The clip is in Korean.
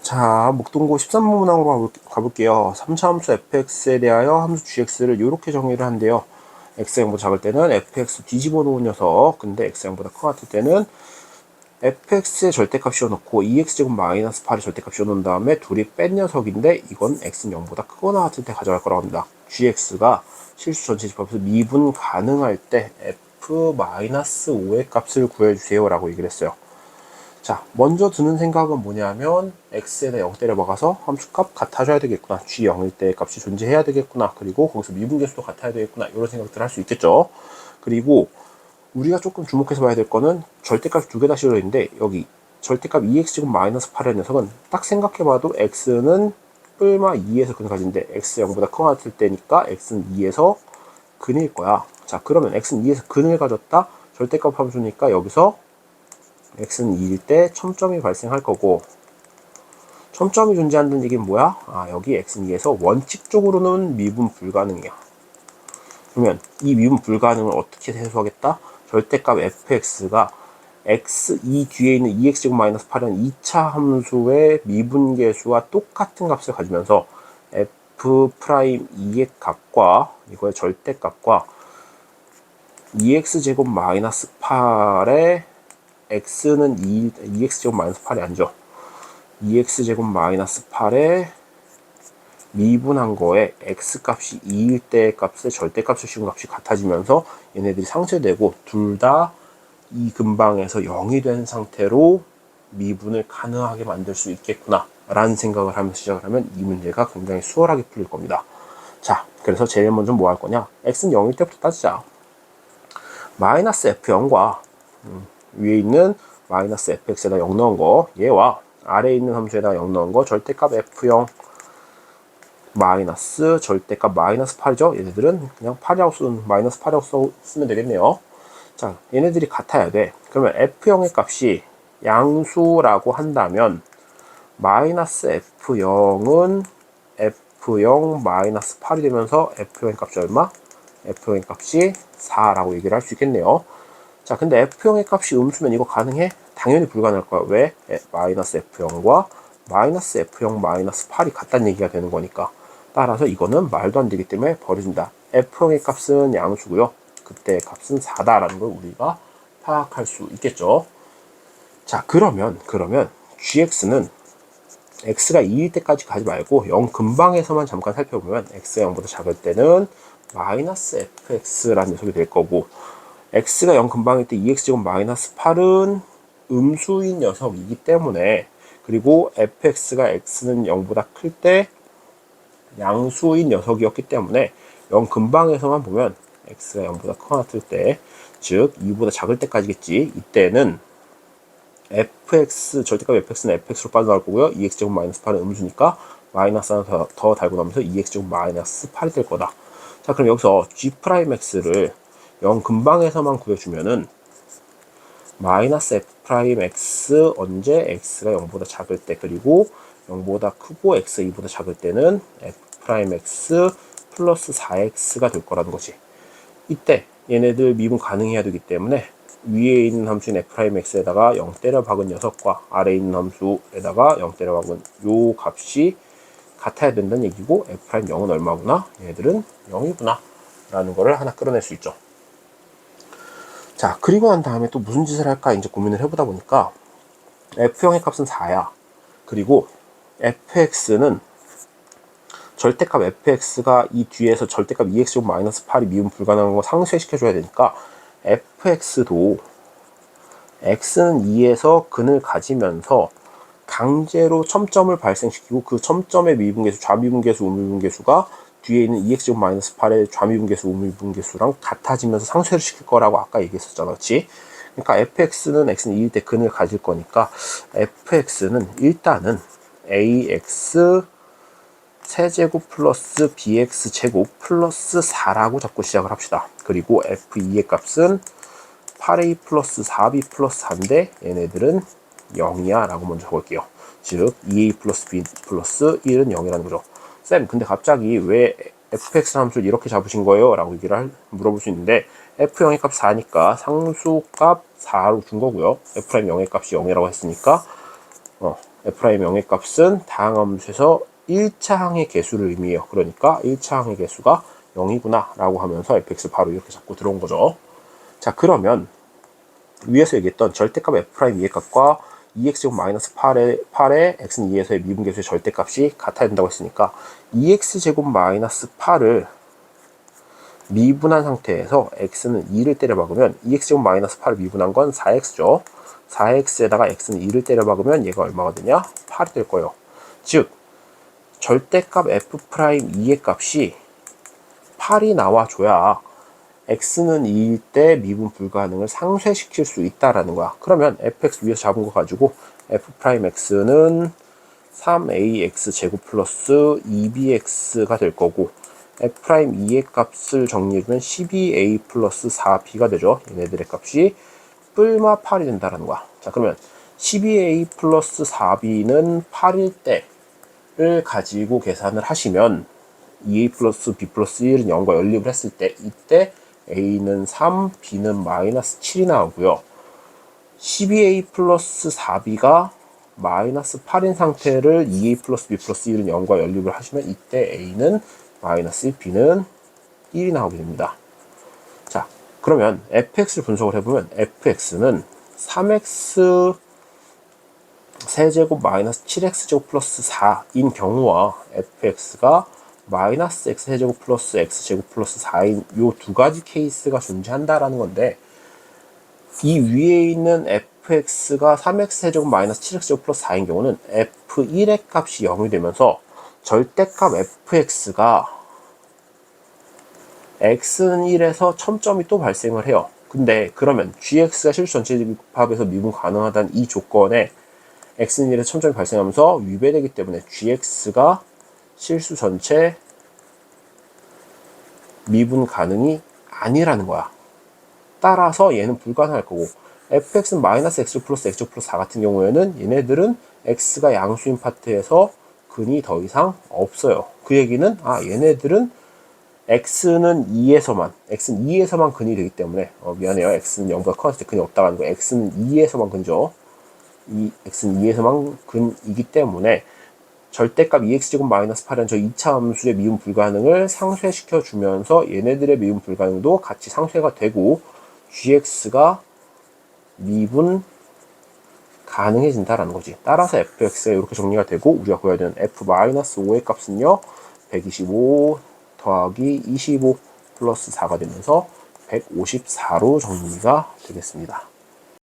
자, 목동고 13번 문항으로 가볼게요. 3차 함수 fx에 대하여 함수 gx를 이렇게 정의를 한대요. x양보다 작을 때는 fx 뒤집어 놓은 녀석, 근데 x양보다 커 같을 때는 fx의 절대값 씌워놓고 2x제곱 마이너스 8의 절대값 씌워놓은 다음에 둘이 뺀 녀석인데 이건 x는 0보다 크거나 같을 때 가져갈 거라고 합니다. gx가 실수 전체 집합에서 미분 가능할 때 f-5의 값을 구해주세요 라고 얘기를 했어요. 자, 먼저 드는 생각은 뭐냐면 x에다 0 때려 박아서 함수값 같아져야 되겠구나, g 0일 때 값이 존재해야 되겠구나, 그리고 거기서 미분계수도 같아야 되겠구나, 이런 생각들 할 수 있겠죠. 그리고 우리가 조금 주목해서 봐야 될 거는 절대값이 두 개 다 실려 있는데, 여기 절대값 2x제곱 마이너스 8의 녀석은 딱 생각해봐도 x는 뿔마 2에서 근까지인데 x 0보다 커 같을 때니까 x는 2에서 근일 거야. 자, 그러면 x는 2에서 근을 가졌다, 절대값 함수니까 여기서 x는 2일 때 첨점이 발생할 거고, 첨점이 존재한다는 얘기는 뭐야? 여기 x는 2에서 원칙적으로는 미분 불가능이야. 그러면 이 미분 불가능을 어떻게 해소하겠다? 절대값 fx가 x2 뒤에 있는 2x제곱 마이너스 8은 2차 함수의 미분계수와 똑같은 값을 가지면서 f'2의 값과 이거의 절대값과 2x제곱 마이너스 8의 x는 2x제곱 마이너스 8이 아니죠. 2x제곱 마이너스 8에 미분한 거에 x값이 2일 때 값의 절대값을 씌운 값이 같아지면서 얘네들이 상쇄되고 둘 다 이 근방에서 0이 된 상태로 미분을 가능하게 만들 수 있겠구나 라는 생각을 하면서 시작을 하면 이 문제가 굉장히 수월하게 풀릴 겁니다. 자, 그래서 제일 먼저 뭐 할 거냐, x는 0일 때부터 따지자. 마이너스 f0과 위에 있는 마이너스 fx에다 0 넣은 거, 얘와 아래에 있는 함수에다 0 넣은 거, 절대값 f0 마이너스 절대값 마이너스 8이죠. 얘네들은 그냥 8이라고 마이너스 8이라고 쓰면 되겠네요. 자, 얘네들이 같아야 돼. 그러면 f0의 값이 양수라고 한다면 마이너스 f0은 f0 마이너스 8이 되면서 f0의 값이 얼마? f0의 값이 4라고 얘기를 할 수 있겠네요. 자, 근데 f0의 값이 음수면 이거 가능해? 당연히 불가능할 거야. 왜? 마이너스 f0과 마이너스 f0 마이너스 8이 같다는 얘기가 되는 거니까. 따라서 이거는 말도 안 되기 때문에 버려진다. f0의 값은 양수고요. 그때 값은 4다라는 걸 우리가 파악할 수 있겠죠. 자, 그러면 gx는 x가 2일 때까지 가지 말고 0 근방에서만 잠깐 살펴보면 x가 0보다 작을 때는 마이너스 fx라는 녀석이 될 거고, x가 0 근방일 때 2x제곱 마이너스 8은 음수인 녀석이기 때문에, 그리고 fx가 x는 0보다 클 때 양수인 녀석이었기 때문에 0 근방에서만 보면 x가 0보다 커 같을 때, 즉 2보다 작을 때까지겠지. 이때는 fx, 절대값 fx는 fx로 빠져나올 거고요. 2x제곱 마이너스 8은 음수니까 마이너스 하나 더 달고 나면서 2x제곱 마이너스 8이 될 거다. 자, 그럼 여기서 g'x를 0 근방에서만 구해주면은 마이너스 f'x 언제 x가 0보다 작을 때, 그리고 0보다 크고 x가 2보다 작을 때는 f'x 플러스 4x가 될 거라는 거지. 이때 얘네들 미분 가능해야 되기 때문에 위에 있는 함수인 f'x에다가 0 때려 박은 녀석과 아래에 있는 함수에다가 0 때려 박은 요 값이 같아야 된다는 얘기고, f'0은 얼마구나? 얘네들은 0이구나 라는 거를 하나 끌어낼 수 있죠. 자, 그리고 난 다음에 또 무슨 짓을 할까 이제 고민을 해보다 보니까 f0의 값은 4야. 그리고 fx는 절대값 fx가 이 뒤에서 절대값 2x제곱 마이너스 8이 미분 불가능한 거 상쇄시켜줘야 되니까 fx도 x는 2에서 근을 가지면서 강제로 첨점을 발생시키고, 그 첨점의 미분계수, 좌미분계수, 우미분계수가 뒤에 있는 2x제곱 마이너스 8의 좌미분계수, 우미분계수랑 같아지면서 상쇄를 시킬 거라고 아까 얘기했었잖아, 그렇지? 그러니까 fx는 x는 2일 때 근을 가질 거니까 fx는 일단은 ax 세제곱 플러스 bx 제곱 플러스 4라고 잡고 시작을 합시다. 그리고 f2의 값은 8a 플러스 4b 플러스 4인데 얘네들은 0이야 라고 먼저 적을게요. 즉 2a 플러스 b 플러스 1은 0이라는 거죠. 쌤, 근데 갑자기 왜 fx 함수를 이렇게 잡으신 거예요? 라고 얘기를 물어볼 수 있는데, f0의 값 4니까 상수값 4로 준 거고요. f'0의 값이 0이라고 했으니까 F'의 영의 값은 다항 함수에서 1차 항의 개수를 의미해요. 그러니까 1차 항의 개수가 0이구나 라고 하면서 fx 바로 이렇게 잡고 들어온 거죠. 자, 그러면 위에서 얘기했던 절대값 F'의 값과 2x제곱 마이너스 8의 x는 2에서의 미분계수의 절대값이 같아야 된다고 했으니까 2x제곱 마이너스 8을 미분한 상태에서 x는 2를 때려 박으면 2x제곱 마이너스 8을 미분한 건 4x죠. 4x에다가 x는 2를 때려 박으면 얘가 얼마가 되냐? 8이 될 거예요. 즉 절대값 F'E의 값이 8이 나와줘야 x는 2일 때 미분 불가능을 상쇄시킬 수 있다라는 거야. 그러면 fx 위에서 잡은 거 가지고 f'x는 3ax 제곱 플러스 2bx가 될 거고 F'E의 값을 정리해주면 12a 플러스 4b가 되죠. 얘네들의 값이 뿔마 8이 된다는 거야. 자, 그러면 12a 플러스 4b는 8일 때를 가지고 계산을 하시면 2a 플러스 b 플러스 1은 0과 연립을 했을 때 이때 a는 3, b는 마이너스 7이 나오고요. 12a 플러스 4b가 마이너스 8인 상태를 2a 플러스 b 플러스 1은 0과 연립을 하시면 이때 a는 마이너스 1, b는 1이 나오게 됩니다. 자, 그러면 fx를 분석을 해보면 fx는 3x 세제곱 마이너스 7x제곱 플러스 4인 경우와 fx가 마이너스 x 세제곱 플러스 x제곱 플러스 4인 요 두 가지 케이스가 존재한다라는 건데 이 위에 있는 fx가 3x 세제곱 마이너스 7x제곱 플러스 4인 경우는 f1의 값이 0이 되면서 절대값 fx가 x는 1에서 첨점이 또 발생을 해요. 근데 그러면 gx가 실수 전체 집합에서 미분 가능하다는 이 조건에 x는 1에서 첨점이 발생하면서 위배되기 때문에 gx가 실수 전체 미분 가능이 아니라는 거야. 따라서 얘는 불가능할 거고 fx는 마이너스 x 플러스 x 플러스 4 같은 경우에는 얘네들은 x가 양수인 파트에서 근이 더 이상 없어요. 그 얘기는 얘네들은 x는 2에서만 근이 되기 때문에 미안해요. x는 0보다 커졌을 때 근이 없다고 하는 거 x는 2에서만 근이죠. x는 2에서만 근이기 때문에 절대값 2x제곱 마이너스 8은 저 2차 함수의 미분 불가능을 상쇄시켜 주면서 얘네들의 미분 불가능도 같이 상쇄가 되고 gx가 미분 가능해진다라는 거지. 따라서 fx가 이렇게 정리가 되고 우리가 구해야 되는 f-5의 값은요 125 더하기 25 플러스 4가 되면서 154로 정리가 되겠습니다.